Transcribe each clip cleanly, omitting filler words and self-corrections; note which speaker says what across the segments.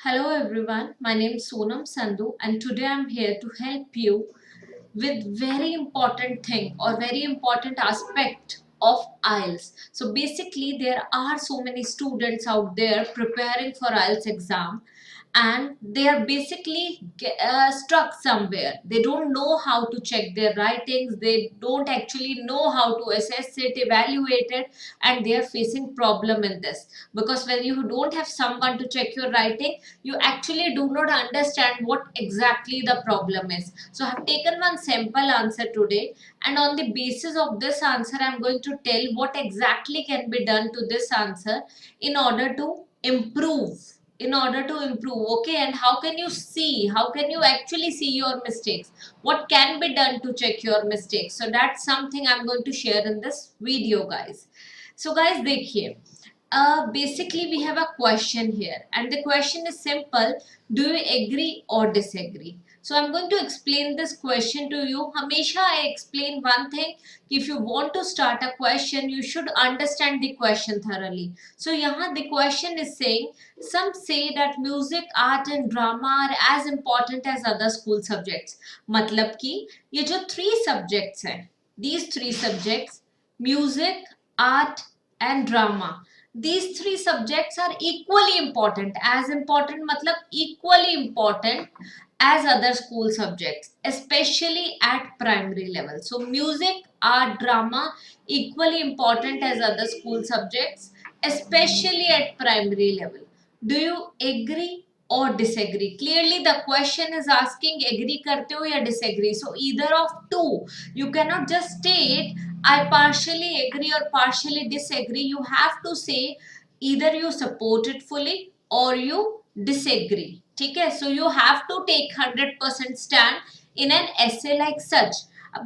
Speaker 1: Hello everyone, my name is Sonam Sandhu and today I'm here to help you with very important thing or very important aspect of IELTS. So basically there are so many students out there preparing for IELTS exam and they are basically stuck somewhere. They don't know how to check their writings, they don't actually know how to assess it, evaluate it, and they are facing problem in this because when you don't have someone to check your writing, you actually do not understand what exactly the problem is. So I have taken one sample answer today, and on the basis of this answer I am going to tell what exactly can be done to this answer in order to improve okay. And how can you actually see your mistakes, what can be done to check your mistakes. So that's something I'm going to share in this video, guys. So guys, देखिए, basically we have a question here and the question is simple: do you agree or disagree? So I'm going to explain this question to you. Hamesha I explain one thing: if you want to start a question you should understand the question thoroughly. So yahan the question is saying, some say that music, art and drama are as important as other school subjects. मतलब कि ये जो three subjects हैं, these three subjects, music, art and drama, these three subjects are equally important. As important matlab equally important as other school subjects, especially at primary level. So music, art, drama equally important as other school subjects, especially at primary level. Do you agree or disagree? Clearly the question is asking agree karte ho ya disagree. So either of two. You cannot just state I partially agree or partially disagree. You have to say either you support it fully or you disagree. Okay, so you have to take 100% stand in an essay like such.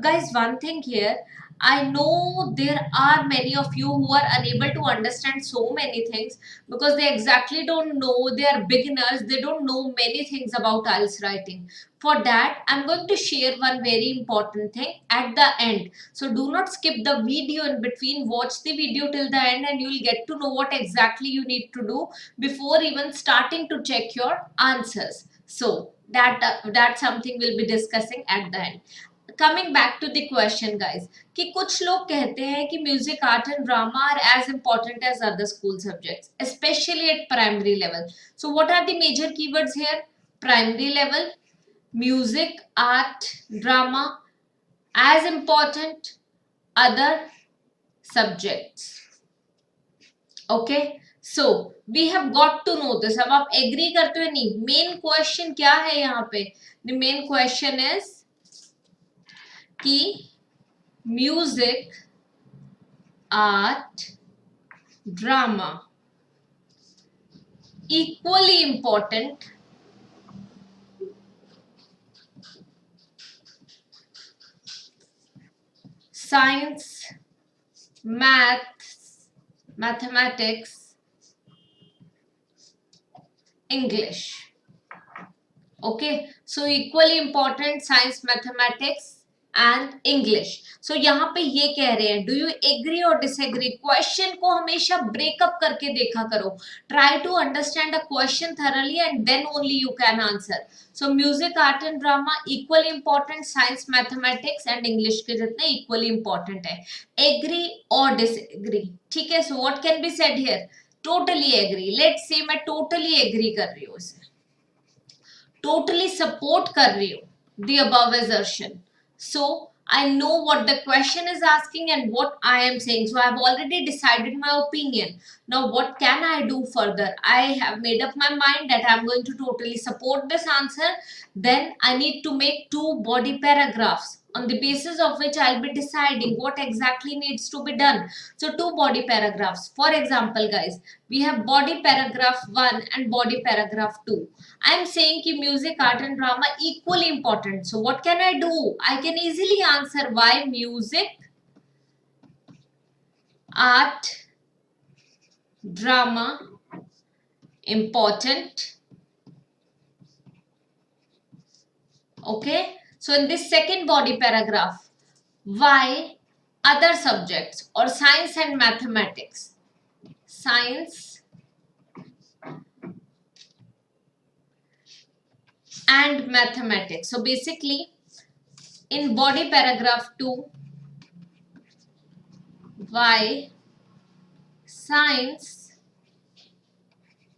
Speaker 1: Guys, one thing here, I know there are many of you who are unable to understand so many things because they exactly don't know, they are beginners, they don't know many things about IELTS writing. For that, I'm going to share one very important thing at the end. So do not skip the video in between, watch the video till the end and you will get to know what exactly you need to do before even starting to check your answers. So that's something we'll be discussing at the end. Coming back to the question, guys, कि कुछ लोग कहते हैं कि music, art and drama are as important as other school subjects, especially at primary level. So what are the major keywords here? Primary level, music, art, drama, as important, other subjects. Okay, so we have got to know this. अब आप agree करते हो नहीं? Main question क्या है यहाँ पे? The main question is कि music, art, drama equally important science, maths, mathematics, English. Okay, so equally important science, mathematics and English. So यहाँ पे ये कह रहे हैं do you agree or disagree. Question को हमेशा breakup करके देखा करो. Try to understand a question thoroughly and then only you can answer. So music, art and drama equally important, science, mathematics and English के जितने equally important है. Agree or disagree. ठीक है, so what can be said here? Totally agree. Let's say मैं totally agree कर रही हूँ इसे, totally support कर रही हूँ the above assertion. So I know what the question is asking and what I am saying. So I have already decided my opinion. Now what can I do further? I have made up my mind that I am going to totally support this answer. Then I need to make two body paragraphs on the basis of which I'll be deciding what exactly needs to be done. So two body paragraphs. For example, guys, we have body paragraph 1 and body paragraph 2. I'm saying कि music, art and drama equally important. So what can I do? I can easily answer why music, art, drama important. Okay. So in this second body paragraph, why other subjects or science and mathematics, science and mathematics. So basically in body paragraph 2, why science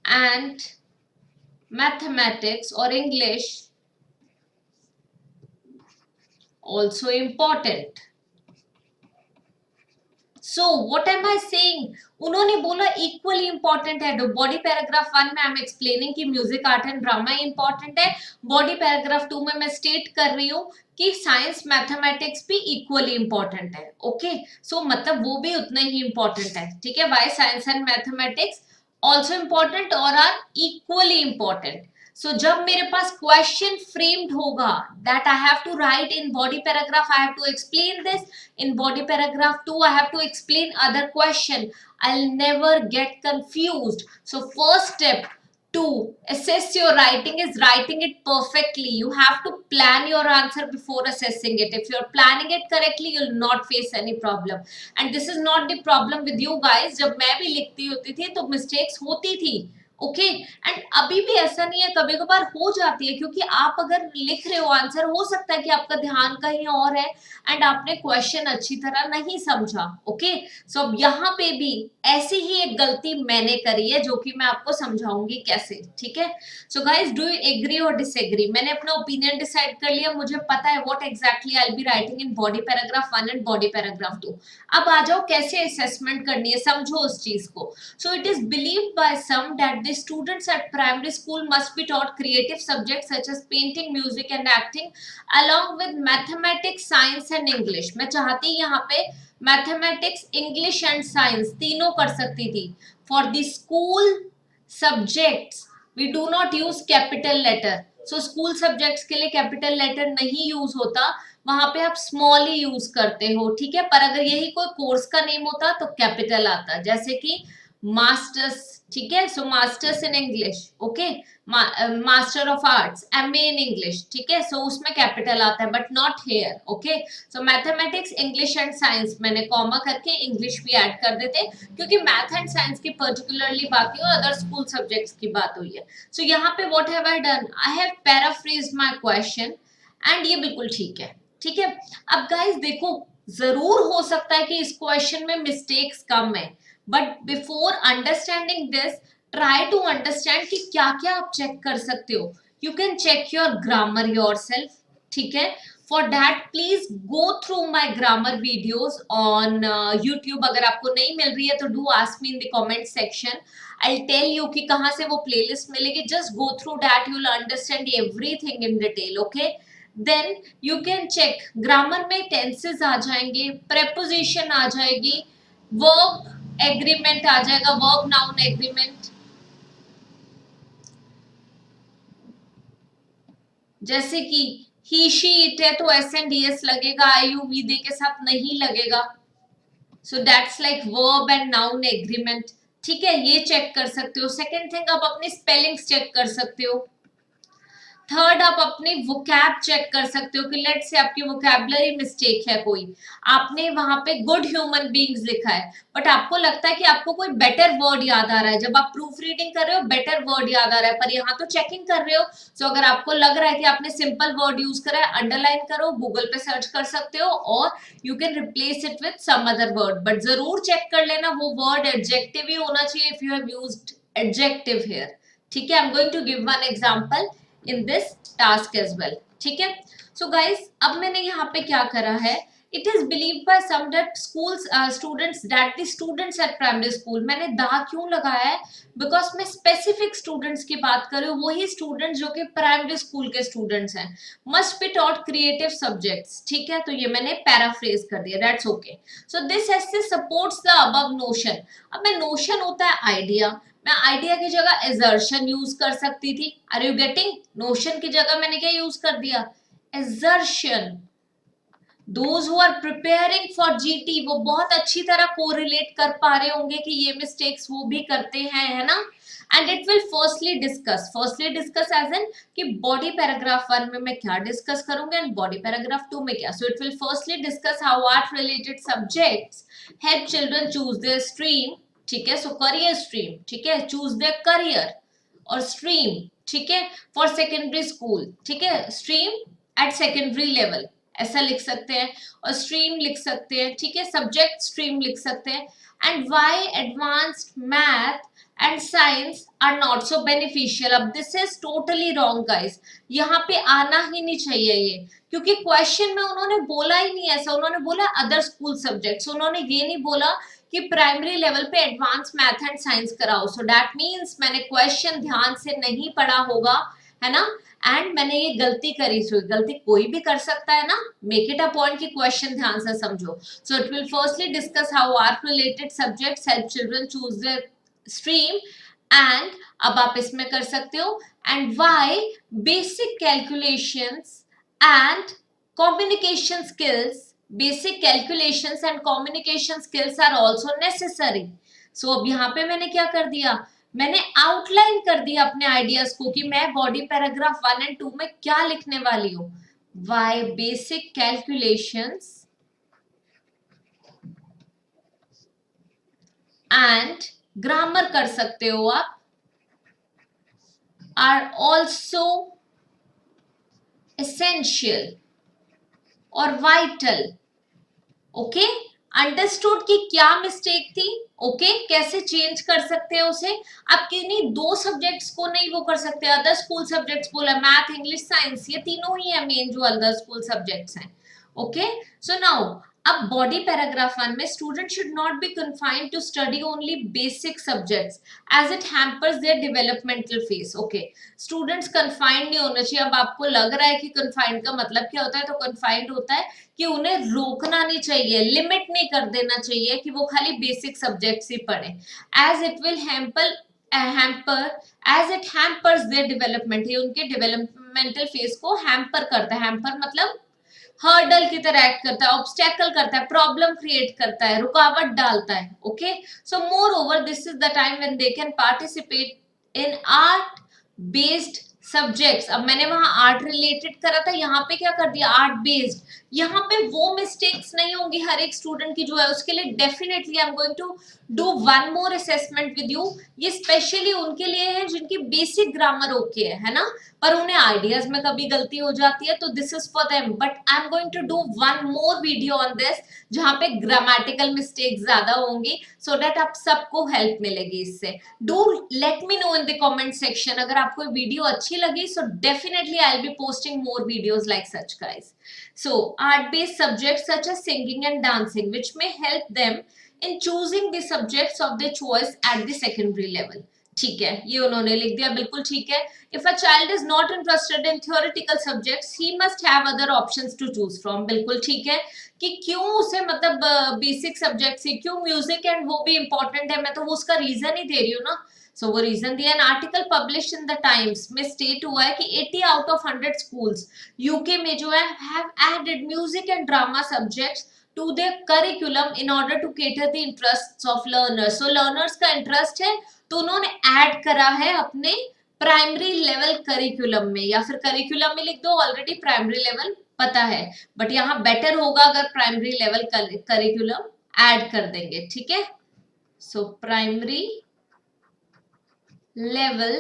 Speaker 1: and mathematics or English also important. So what am I saying? उन्होंने बोला equally important है. Body paragraph 1 में I am explaining कि music art and drama important है. Body paragraph 2 में मैं state कर रही हूँ कि साइंस मैथमेटिक्स भी इक्वली इंपॉर्टेंट है. ओके सो मतलब वो भी उतना ही इंपॉर्टेंट है. ठीक है, why science and mathematics also important और आर इक्वली इंपॉर्टेंट. सो जब मेरे पास क्वेश्चन फ्रेम्ड होगा that I have to right in body paragraph, I have to explain this in body paragraph 2, I have to explain other question. I'll never get confused. So first step to assess your writing is writing it perfectly. You have to plan your answer before assessing it. If you're planning it correctly, you'll not face any problem. And this is not the problem with you guys. जब मैं भी लिखती होती थी तो mistakes होती थी. Okay and अभी भी ऐसा नहीं है, कभी कभार हो जाती है क्योंकि आप अगर लिख रहे हो आंसर, हो सकता है कि आपका ध्यान कहीं और है एंड आपने क्वेश्चन अच्छी तरह नहीं समझा. ओके सो अब यहाँ पे भी ऐसी ही एक गलती मैंने करी है जो कि मैं आपको समझाऊंगी कैसे. ठीक है, so guys do you agree और डिसएग्री? मैंने अपना ओपिनियन डिसाइड कर लिया, मुझे पता है what exactly I will be writing in body paragraph 1 and body paragraph 2. अब आ जाओ कैसे असेसमेंट करनी है, समझो उस चीज को. So it is believed by some that the students at primary school must be taught creative subjects such as painting, music and acting along with mathematics, science and English. मैं चाहती यहाँ पे mathematics, English and science तीनों कर सकती थी. For the school subjects we do not use capital letter. So school subjects के लिए capital letter नहीं use होता, वहां पे आप स्मॉल ही यूज करते हो. ठीक है, पर अगर यही कोई कोर्स का नेम होता तो कैपिटल आता, जैसे कि मास्टर्स. ठीक है, सो masters in English. Okay, master of arts, MA in English. ठीक है, सो उसमें कैपिटल आता है but not here. Okay so mathematics, English and science मैंने कॉमा करके इंग्लिश भी ऐड कर देते क्योंकि मैथ एंड साइंस की पर्टिकुलरली बात की और अदर स्कूल सब्जेक्ट्स की बात हुई है. सो यहाँ पे what have I done, I have paraphrased my question and ये बिल्कुल ठीक है. ठीक है, अब गाइस देखो, जरूर हो सकता है कि इस क्वेश्चन में मिस्टेक्स कम है, but before understanding this try to understand कि क्या क्या आप चेक कर सकते हो. You can check your grammar yourself. ठीक है, for that please go through my grammar videos on YouTube. अगर आपको नहीं मिल रही है तो do ask me in the comment section. I tell you कि कहां से वो प्लेलिस्ट मिलेगी. Just go through that, you will understand everything in detail. Okay, then you can check grammar में टेंसेस आ जाएंगे, प्रेपोजिशन आ जाएगी, वर्ब एग्रीमेंट आ जाएगा, वर्ब नाउन एग्रीमेंट. जैसे कि ही शी इट है तो एस एंड डी एस लगेगा, आई यू वी दे के साथ नहीं लगेगा. So that's like verb and noun agreement. ठीक है, ये चेक कर सकते हो. सेकेंड थिंग, आप अपनी स्पेलिंग्स चेक कर सकते हो. थर्ड, आप अपनी वोकैब चेक कर सकते हो कि लेट से आपकी वोकैबुलरी मिस्टेक है कोई, आपने वहां पे गुड ह्यूमन बीइंग्स लिखा है बट आपको लगता है कि आपको कोई बेटर वर्ड याद आ रहा है. जब आप प्रूफ रीडिंग कर रहे हो बेटर वर्ड याद आ रहा है, पर यहाँ तो चेकिंग कर रहे हो. सो अगर आपको लग रहा है कि आपने सिंपल वर्ड यूज करा है, अंडरलाइन करो, गूगल पे सर्च कर सकते हो और you can replace it with some other word. But जरूर चेक कर लेना वो वर्ड एडजेक्टिव ही होना चाहिए if you have used adjective here. ठीक है, I am going to give one example in this task as well. ठीक है, so guys अब मैंने यहाँ पे क्या करा है, it is believed by some that schools students that the students at primary school, मैंने दा क्यों लगाया है, because मैं specific students की बात कर रही हूँ, वही students जो कि primary school के students हैं, must be taught creative subjects. ठीक है, तो ये मैंने paraphrase कर दिया, that's okay. So this essay supports the above notion. अब मैं notion होता है idea, मैं आइडिया की जगह एजर्शन यूज कर सकती थी. Are you getting? नोशन की जगह मैंने क्या यूज कर दिया, assertion. Those who are preparing for GT वो बहुत अच्छी तरह कोरिलेट कर पा रहे होंगे कि ये मिस्टेक्स वो भी करते हैं, है ना. And it will firstly discuss as an कि बॉडी पैराग्राफ 1 में मैं क्या डिस्कस करूंगा एंड बॉडी पैराग्राफ 2 में क्या. So it will firstly discuss how art related subjects help children choose there stream. ठीक है, सो करियर स्ट्रीम. ठीक है, चूज देयर करियर और स्ट्रीम. ठीक है, फॉर सेकेंडरी स्कूल, ठीक है, स्ट्रीम एट सेकेंडरी लेवल ऐसा लिख सकते हैं, और स्ट्रीम लिख सकते हैं, ठीक है, सब्जेक्ट स्ट्रीम लिख सकते हैं। And why advanced math and science are not so beneficial. अब this is totally wrong guys, यहाँ पे आना ही नहीं चाहिए ये, क्योंकि क्वेश्चन में उन्होंने बोला ही नहीं ऐसा, उन्होंने बोला अदर स्कूल सब्जेक्ट्स, उन्होंने ये नहीं बोला कि प्राइमरी लेवल पे एडवांस मैथ एंड साइंस कराओ। सो दैट मींस मैंने क्वेश्चन ध्यान से नहीं पढ़ा होगा, है ना, एंड मैंने ये गलती करी। सो गलती कोई भी कर सकता है ना, मेक इट अ पॉइंट कि क्वेश्चन ध्यान से समझो। So it will firstly discuss how art related subjects help children choose there stream, and अब आप इसमें कर सकते हो, and why basic calculations and communication skills, basic calculations and communication skills are also necessary. So अब यहाँ पे मैंने क्या कर दिया, मैंने आउटलाइन कर दिया अपने आइडियाज को कि मैं बॉडी पैराग्राफ 1 एंड 2 में क्या लिखने वाली हूँ। why basic calculations and grammar कर सकते हो आप, are also essential और वाइटल। ओके, अंडरस्टूड की क्या मिस्टेक थी, ओके कैसे चेंज कर सकते हैं उसे। आप किन्हीं दो सब्जेक्ट्स को नहीं वो कर सकते, अदर स्कूल सब्जेक्ट्स बोला, मैथ इंग्लिश साइंस, ये तीनों ही है मेन जो अदर स्कूल सब्जेक्ट्स हैं। ओके, सो नाउ अब बॉडी पैराग्राफ 1 में student should not be confined to study only basic subjects as it hampers their developmental phase. Okay, students confined नहीं होना चाहिए। अब आपको लग रहा है कि कन्फाइंड का मतलब क्या होता है, तो कन्फाइंड होता है कि उन्हें रोकना नहीं चाहिए, लिमिट नहीं कर देना चाहिए कि वो खाली बेसिक सब्जेक्ट्स ही पढ़े, as it will as it hampers their development, ये उनके डेवलपमेंटल फेज को हैम्पर करता है। हैम्पर मतलब हर्डल की तरह एक्ट करता है, ऑब्स्टेकल करता है, प्रॉब्लम क्रिएट करता है, रुकावट डालता है। Okay, so more over this is the time when they can participate in art based subjects. अब मैंने वहां आर्ट रिलेटेड करा था, यहाँ पे क्या कर दिया, आर्ट बेस्ड। यहाँ पे वो मिस्टेक्स नहीं होंगी हर एक स्टूडेंट की जो है, उसके लिए definitely I am going to do one more assessment with you. ये स्पेशली उनके लिए है जिनकी बेसिक ग्रामर ओके है ना, पर उन्हें आइडियाज में कभी गलती हो जाती है, तो this is for them. But I am going to do one more video on this जहां पे ग्रामेटिकल मिस्टेक ज्यादा होंगी, सो दैट आप सबको हेल्प मिलेगी इससे। Do let me know in the comment section अगर आपको वीडियो अच्छी लगी, so definitely I will B posting more videos like such guys. So art based subjects such as singing and dancing which may help them in choosing the subjects of their choice at the secondary level. ठीक है, ये उन्होंने लिख दिया, बिल्कुल ठीक है। If a child is not interested in theoretical subjects, he must have other options to choose from. बिल्कुल ठीक है कि क्यों उसे मतलब बेसिक सब्जेक्ट से क्यों म्यूजिक एंड वो भी इम्पोर्टेंट है, मैं तो वो उसका रीजन ही दे रही हूँ ना। सो वो रीजन दिया, an article publish in the times में स्टेट हुआ है कि 80 आउट ऑफ 100 स्कूल्स यूके में जो है have added music and drama subjects to the curriculum in order to cater the interests of learners. So learners का interest है तो उन्होंने ऐड करा है अपने प्राइमरी लेवल करिकुलम में, या फिर करिकुलम में लिख दो, ऑलरेडी प्राइमरी लेवल पता है, बट यहाँ बेटर होगा अगर प्राइमरी लेवल करिकुलम ऐड कर देंगे। ठीक है, so primary level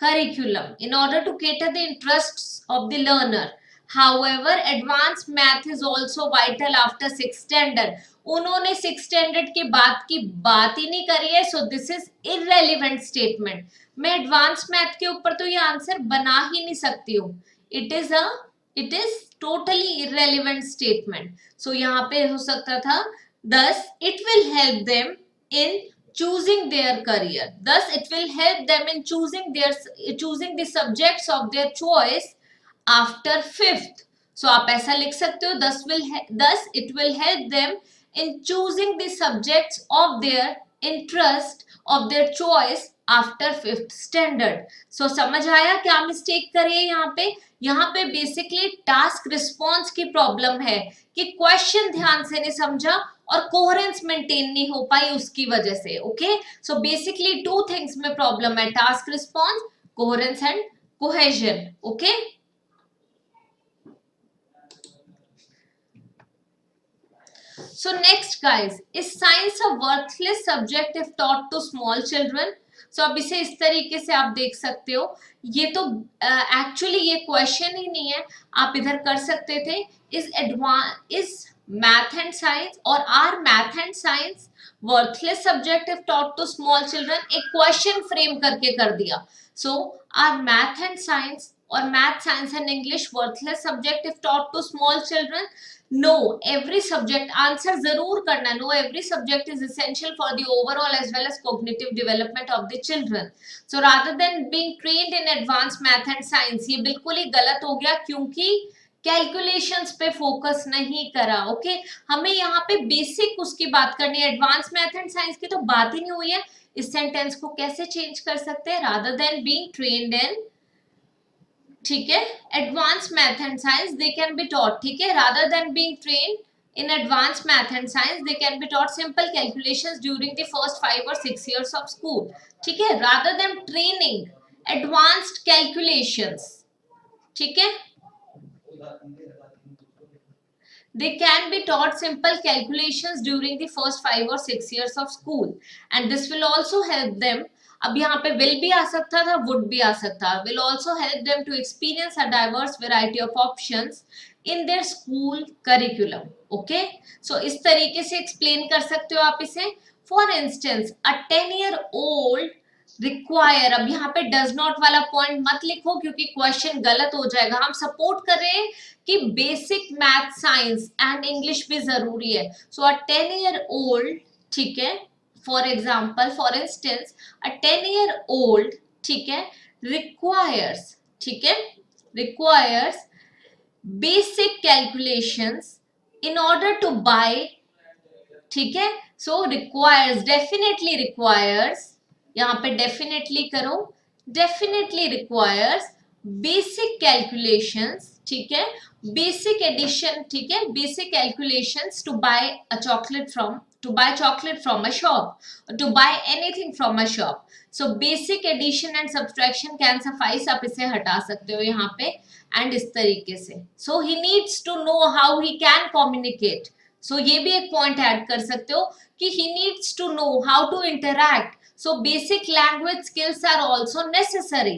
Speaker 1: curriculum in order to cater the interests of the learner. However, advanced math is also vital after 6th standard. उन्होंने 6th standard के बाद की बात ही नहीं करी है, so this is irrelevant statement. मैं advanced math के ऊपर तो ये आंसर बना ही नहीं सकती हूँ, it is totally irrelevant statement. So यहाँ पे हो सकता था, thus it will help them in choosing their career, thus it will help them in choosing the subjects of their choice after 5th. So आप ऐसा लिख सकते हो, thus it will help them in choosing the subjects of their interest of their choice after 5th standard. So समझ आया क्या mistake करिए यहाँ पे बेसिकली टास्क रिस्पॉन्स की प्रॉब्लम है कि क्वेश्चन ध्यान से नहीं समझा और कोहेरेंस मेंटेन नहीं हो पाई उसकी वजह से। ओके, सो बेसिकली 2 थिंग्स में प्रॉब्लम है, task response, coherence and cohesion. Okay, so next guys, is science a worthless subject if taught to small children? सो अब इसे इस तरीके से आप देख सकते हो। ये तो एक्चुअली ये क्वेश्चन ही नहीं है, आप इधर कर सकते थे, इज मैथ एंड साइंस और are math and science worthless subject if taught to small children, एक क्वेश्चन फ्रेम करके कर दिया। So are math and science और math science and English worthless subject if taught to small children? No, every subject, answer जरूर करना, no every subject is essential for the overall as well as cognitive development of the children. So rather than being trained in advanced math and science, ये बिल्कुल ही गलत हो गया क्योंकि calculations पे focus नहीं करा। ओके, हमें यहाँ पे बेसिक उसकी बात करनी है, एडवांस मैथ एंड साइंस की तो बात ही नहीं हुई है। इस सेंटेंस को कैसे चेंज कर सकते हैं? Rather than being trained in, ठीक है, advance math and science they can be taught, ठीक है, rather than being trained in advanced math and science they can be taught simple calculations during the first 5 or 6 years of school, ठीक है, rather than training advanced calculations, ठीक है, they can be taught simple calculations during the first 5 or 6 years of school and this will also help them, अब यहाँ पे will भी आ सकता था, would भी आ सकता, will also help them to experience a diverse variety of options in their school curriculum. Okay, so इस तरीके से explain कर सकते हो आप इसे। For instance, a 10-year-old require, अब यहाँ पे डज नॉट वाला पॉइंट मत लिखो क्योंकि क्वेश्चन गलत हो जाएगा। हम सपोर्ट कर रहे हैं कि basic math science and English भी जरूरी है। सो अ 10-year-old, ठीक है, for example, for instance a 10-year-old, ठीक है, रिक्वायर्स, ठीक है, requires basic calculations in order to buy, ठीक है, सो रिक्वायर्स, डेफिनेटली रिक्वायर्स, यहाँ पे डेफिनेटली करो, डेफिनेटली रिक्वायर्स बेसिक कैलकुलेशंस, ठीक है, बेसिक एडिशन, ठीक है, basic calculations to buy a chocolate from, to buy chocolate from a shop, to buy anything from a shop. So basic addition and subtraction can suffice, आप इसे हटा सकते हो यहाँ पे एंड इस तरीके से। So he needs to know how he can communicate, so ये भी एक पॉइंट ऐड कर सकते हो कि he needs to know how to interact, so basic language skills are also necessary,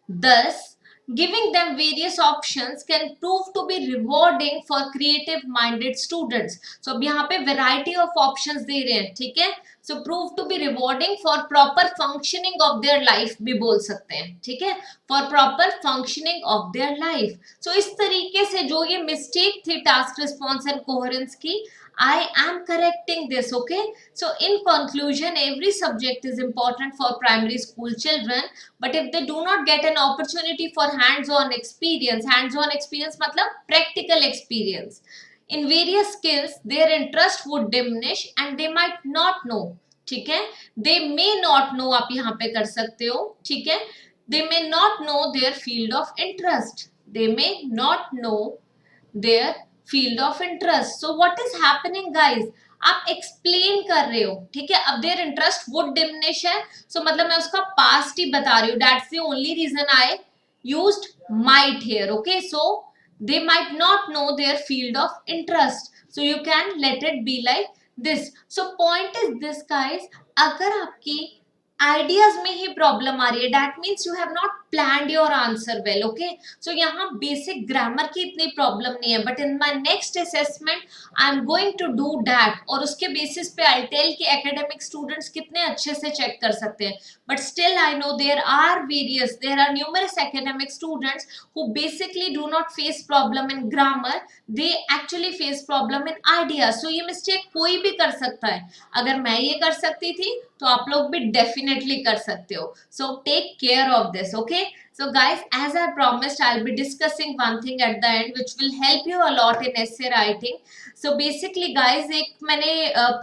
Speaker 1: thus giving them various options can prove to be rewarding for creative minded students। so अब यहाँ पे variety of options दे रहे हैं, ठीक है, so prove to be rewarding for proper functioning of their life भी बोल सकते हैं, ठीक है, for proper functioning of their life। so इस तरीके से जो ये mistake थी task response and coherence की, I am correcting this, okay? So in conclusion, every subject is important for primary school children, but if they do not get an opportunity for hands-on experience मतलब practical experience in various skills, their interest would diminish and they might not know, ठीक है, they may not know, आप यहाँ पे कर सकते हो, ठीक है, they may not know their field of interest, they may not know their field of interest. So what is happening guys, आप एक्सप्लेन कर रहे हो, ठीक है, अब देयर इंटरेस्ट वुड डिमिनिश है, सो मतलब मैं उसका पास्ट ही बता रही हूँ, that's the only reason I used might here. Okay, so they might not know their field of interest, so you can let it be like this. So point is this guys, अगर आपकी आइडियाज में ही problem आ रही है, that means you have not planned your answer well. Okay, so यहाँ basic grammar की इतनी प्रॉब्लम नहीं है, but in my next assessment I am going to do that, और उसके बेसिस पे आई टेल कि एकेडमिक स्टूडेंट्स कितने अच्छे से चेक कर सकते हैं, but still I know there are numerous academic students who basically do not face problem in grammar, they actually face problem in ideas। so ये mistake कोई भी कर सकता है, अगर मैं ये कर सकती थी तो आप लोग भी definitely कर सकते हो। so take care of this, okay? so guys, as I promised, I'll be discussing one thing at the end which will help you a lot in essay writing। so basically guys, एक मैंने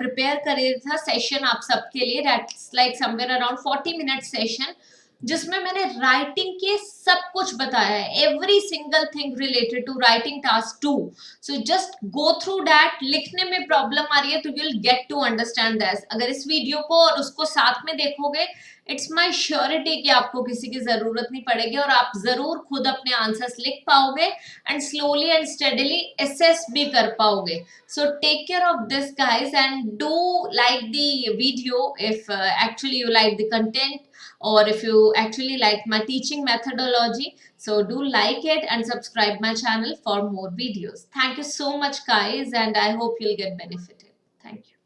Speaker 1: prepare करे था session आप सबके लिए, that's like somewhere around 40-minute session, जिसमें मैंने writing के सब कुछ बताया है, every single thing related to writing task 2। So just go through that. लिखने में प्रॉब्लम आ रही है तो you will get to understand that. अगर इस वीडियो को और उसको साथ में देखोगे, इट्स माय श्योरिटी कि आपको किसी की जरूरत नहीं पड़ेगी और आप जरूर खुद अपने आंसर्स लिख पाओगे and slowly and steadily assess भी कर पाओगे। So take care of this guys and do like the video if actually you like the content. or if you actually like my teaching methodology. So do like it and subscribe my channel for more videos. Thank you so much guys, and I hope you'll get benefited. Thank you.